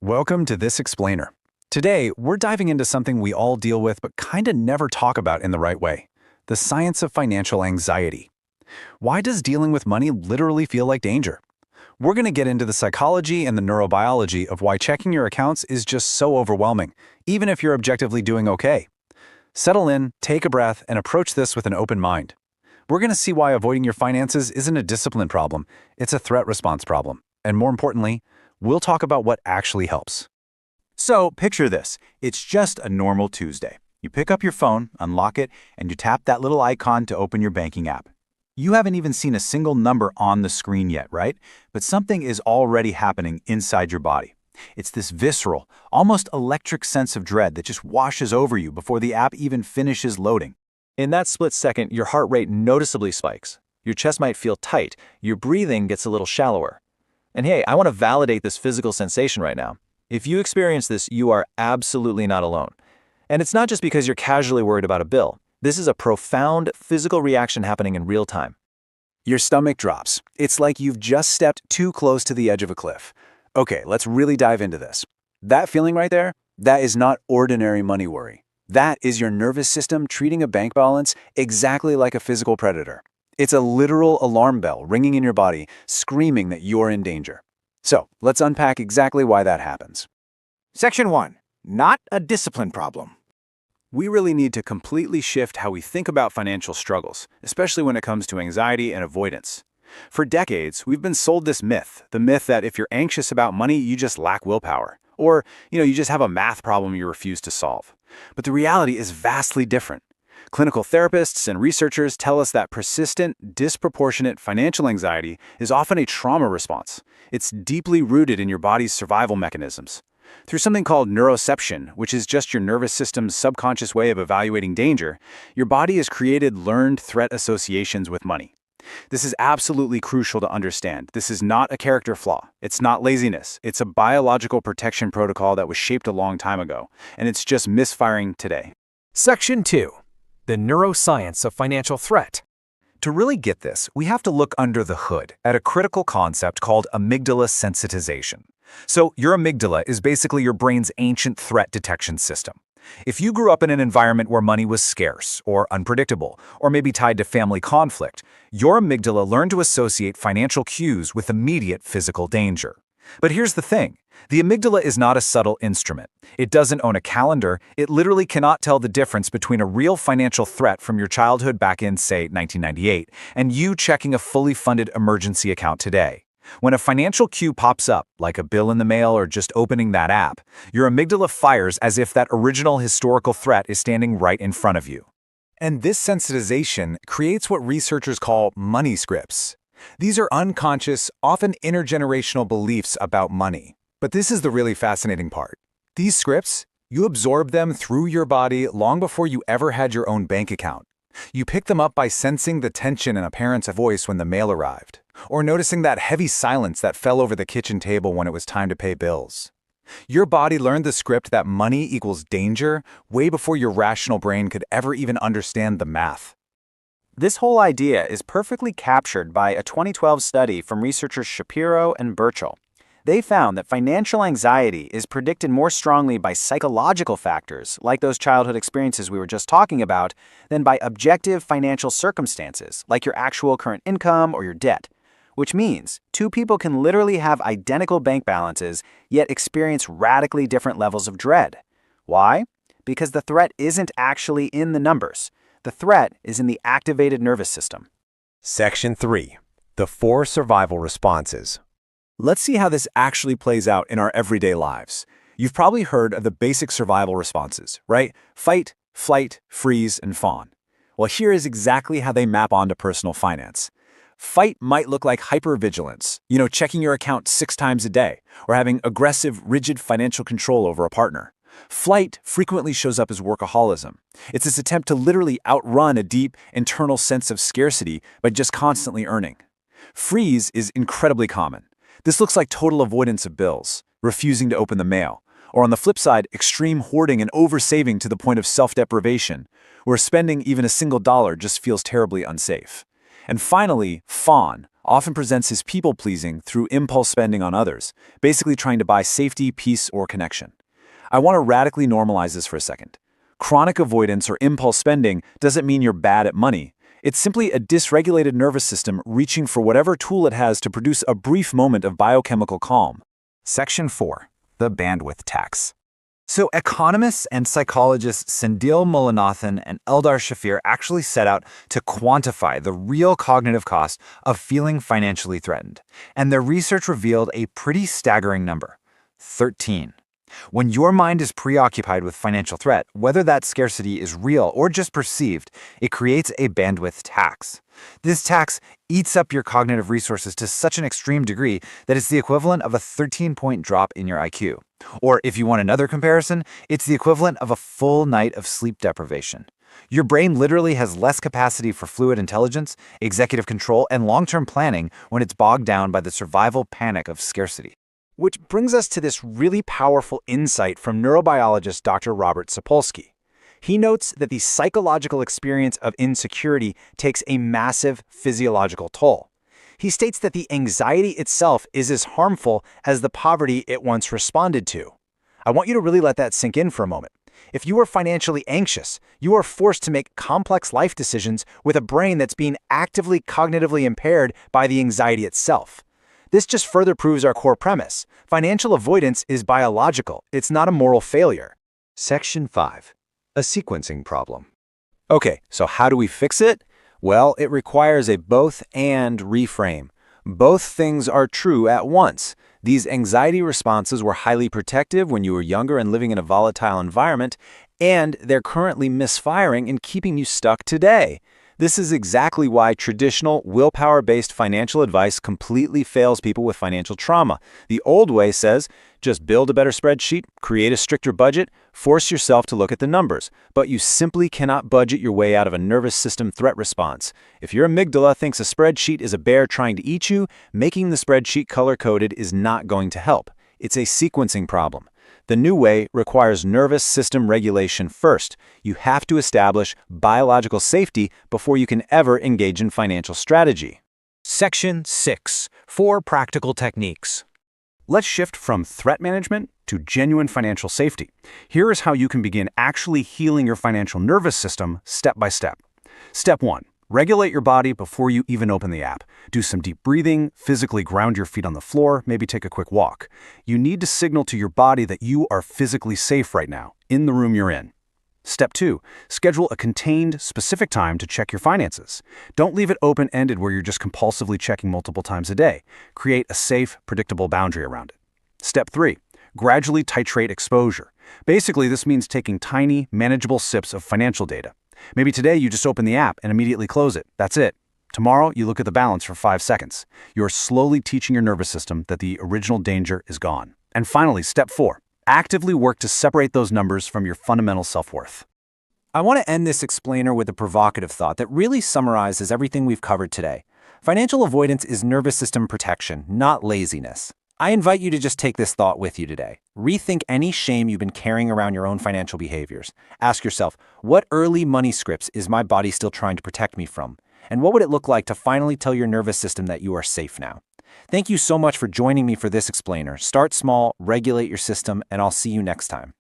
Welcome to This Explainer. Today, we're diving into something we all deal with but kinda never talk about in the right way: the science of financial anxiety. Why does dealing with money literally feel like danger? We're going to get into the psychology and the neurobiology of why checking your accounts is just so overwhelming, even if you're objectively doing okay. Settle in, take a breath, and approach this with an open mind. We're going to see why avoiding your finances isn't a discipline problem, it's a threat response problem. And more importantly, we'll talk about what actually helps. So, picture this. It's just a normal Tuesday. You pick up your phone, unlock it, and you tap that little icon to open your banking app. You haven't even seen a single number on the screen yet, right? But something is already happening inside your body. It's this visceral, almost electric sense of dread that just washes over you before the app even finishes loading. In that split second, your heart rate noticeably spikes. Your chest might feel tight. Your breathing gets a little shallower. And hey, I want to validate this physical sensation right now. If you experience this, you are absolutely not alone. And it's not just because you're casually worried about a bill. This is a profound physical reaction happening in real time. Your stomach drops. It's like you've just stepped too close to the edge of a cliff. Okay, let's really dive into this. That feeling right there, that is not ordinary money worry. That is your nervous system treating a bank balance exactly like a physical predator. It's a literal alarm bell ringing in your body, screaming that you're in danger. So, let's unpack exactly why that happens. Section 1. Not a discipline problem. We really need to completely shift how we think about financial struggles, especially when it comes to anxiety and avoidance. For decades, we've been sold this myth, the myth that if you're anxious about money, you just lack willpower. Or, you just have a math problem you refuse to solve. But the reality is vastly different. Clinical therapists and researchers tell us that persistent, disproportionate financial anxiety is often a trauma response. It's deeply rooted in your body's survival mechanisms. Through something called neuroception, which is just your nervous system's subconscious way of evaluating danger, your body has created learned threat associations with money. This is absolutely crucial to understand. This is not a character flaw. It's not laziness. It's a biological protection protocol that was shaped a long time ago, and it's just misfiring today. Section 2. The Neuroscience of Financial Threat. To really get this, we have to look under the hood at a critical concept called amygdala sensitization. So, your amygdala is basically your brain's ancient threat detection system. If you grew up in an environment where money was scarce or unpredictable, or maybe tied to family conflict, your amygdala learned to associate financial cues with immediate physical danger. But here's the thing. The amygdala is not a subtle instrument. It doesn't own a calendar. It literally cannot tell the difference between a real financial threat from your childhood back in, say, 1998, and you checking a fully funded emergency account today. When a financial cue pops up, like a bill in the mail or just opening that app, your amygdala fires as if that original historical threat is standing right in front of you. And this sensitization creates what researchers call money scripts. These are unconscious, often intergenerational beliefs about money. But this is the really fascinating part. These scripts, you absorb them through your body long before you ever had your own bank account. You pick them up by sensing the tension in a parent's voice when the mail arrived, or noticing that heavy silence that fell over the kitchen table when it was time to pay bills. Your body learned the script that money equals danger way before your rational brain could ever even understand the math. This whole idea is perfectly captured by a 2012 study from researchers Shapiro and Burchell. They found that financial anxiety is predicted more strongly by psychological factors, like those childhood experiences we were just talking about, than by objective financial circumstances, like your actual current income or your debt. Which means two people can literally have identical bank balances, yet experience radically different levels of dread. Why? Because the threat isn't actually in the numbers. The threat is in the activated nervous system. Section 3. The 4 survival responses. Let's see how this actually plays out in our everyday lives. You've probably heard of the basic survival responses, right? Fight, flight, freeze, and fawn. Well, here is exactly how they map onto personal finance. Fight might look like hypervigilance, checking your account 6 times a day, or having aggressive, rigid financial control over a partner. Flight frequently shows up as workaholism. It's this attempt to literally outrun a deep, internal sense of scarcity by just constantly earning. Freeze is incredibly common. This looks like total avoidance of bills, refusing to open the mail, or on the flip side, extreme hoarding and oversaving to the point of self-deprivation, where spending even a single dollar just feels terribly unsafe. And finally, fawn, often presents his people-pleasing through impulse spending on others, basically trying to buy safety, peace, or connection. I want to radically normalize this for a second. Chronic avoidance or impulse spending doesn't mean you're bad at money. It's simply a dysregulated nervous system reaching for whatever tool it has to produce a brief moment of biochemical calm. Section 4. The bandwidth tax. So economists and psychologists Sendil Mullainathan and Eldar Shafir actually set out to quantify the real cognitive cost of feeling financially threatened. And their research revealed a pretty staggering number: 13. When your mind is preoccupied with financial threat, whether that scarcity is real or just perceived, it creates a bandwidth tax. This tax eats up your cognitive resources to such an extreme degree that it's the equivalent of a 13-point drop in your IQ. Or if you want another comparison, it's the equivalent of a full night of sleep deprivation. Your brain literally has less capacity for fluid intelligence, executive control, and long-term planning when it's bogged down by the survival panic of scarcity. Which brings us to this really powerful insight from neurobiologist Dr. Robert Sapolsky. He notes that the psychological experience of insecurity takes a massive physiological toll. He states that the anxiety itself is as harmful as the poverty it once responded to. I want you to really let that sink in for a moment. If you are financially anxious, you are forced to make complex life decisions with a brain that's being actively cognitively impaired by the anxiety itself. This just further proves our core premise. Financial avoidance is biological. It's not a moral failure. Section 5. A sequencing problem. Okay, so how do we fix it? Well, it requires a both-and reframe. Both things are true at once. These anxiety responses were highly protective when you were younger and living in a volatile environment, and they're currently misfiring and keeping you stuck today. This is exactly why traditional, willpower-based financial advice completely fails people with financial trauma. The old way says, just build a better spreadsheet, create a stricter budget, force yourself to look at the numbers. But you simply cannot budget your way out of a nervous system threat response. If your amygdala thinks a spreadsheet is a bear trying to eat you, making the spreadsheet color-coded is not going to help. It's a sequencing problem. The new way requires nervous system regulation first. You have to establish biological safety before you can ever engage in financial strategy. Section 6. 4 practical techniques. Let's shift from threat management to genuine financial safety. Here is how you can begin actually healing your financial nervous system step by step. Step 1. Regulate your body before you even open the app. Do some deep breathing, physically ground your feet on the floor, maybe take a quick walk. You need to signal to your body that you are physically safe right now, in the room you're in. Step 2. Schedule a contained, specific time to check your finances. Don't leave it open-ended where you're just compulsively checking multiple times a day. Create a safe, predictable boundary around it. Step 3. Gradually titrate exposure. Basically, this means taking tiny, manageable sips of financial data. Maybe today you just open the app and immediately close it. That's it. Tomorrow you look at the balance for 5 seconds. You're slowly teaching your nervous system that the original danger is gone. And finally, step 4. Actively work to separate those numbers from your fundamental self-worth. I want to end this explainer with a provocative thought that really summarizes everything we've covered today. Financial avoidance is nervous system protection, not laziness. I invite you to just take this thought with you today. Rethink any shame you've been carrying around your own financial behaviors. Ask yourself, what early money scripts is my body still trying to protect me from? And what would it look like to finally tell your nervous system that you are safe now? Thank you so much for joining me for this explainer. Start small, regulate your system, and I'll see you next time.